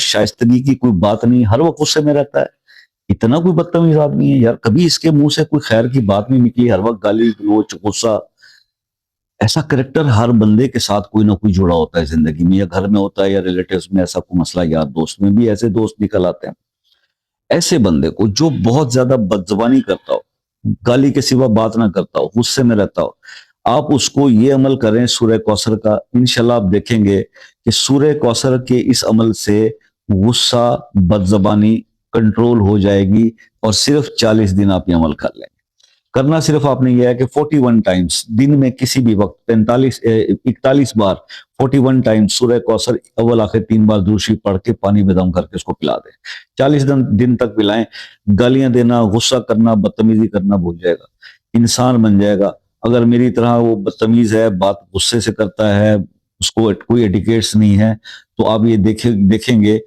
شائستگی کی کوئی بات نہیں، ہر وقت غصے میں رہتا ہے. اتنا کوئی بدتمیز آدمی ہے یار، کبھی اس کے منہ سے کوئی خیر کی بات نہیں نکلی، ہر وقت گالی گلوچ غصہ. ایسا کریکٹر ہر بندے کے ساتھ کوئی نہ کوئی جڑا ہوتا ہے زندگی میں، یا گھر میں ہوتا ہے یا ریلیٹیوز میں، ایسا کوئی مسئلہ، یار دوست میں بھی ایسے دوست نکل آتے ہیں. ایسے بندے کو جو بہت زیادہ بدزبانی کرتا ہو، گالی کے سوا بات نہ کرتا ہو، غصے میں رہتا ہو، آپ اس کو یہ عمل کریں سورہ کوثر کا، انشاءاللہ آپ دیکھیں گے کہ سورہ کوثر کے اس عمل سے غصہ، بدزبانی کنٹرول ہو جائے گی. اور صرف 40 دن آپ یہ عمل کر لیں. کرنا صرف آپ نے یہ ہے کہ 41 ٹائمز دن میں کسی بھی وقت 41 بار 41 ٹائمز سورہ کوثر اول آخر 3 بار درود شریف پڑھ کے پانی میں دم کر کے اس کو پلا دیں. 40 دن تک پلائیں. گالیاں دینا، غصہ کرنا، بدتمیزی کرنا بھول جائے گا، انسان بن جائے گا. اگر میری طرح وہ بدتمیز ہے، بات غصے سے کرتا ہے، اس کو کوئی ایٹیکیٹس نہیں ہے، تو آپ یہ دیکھیں گے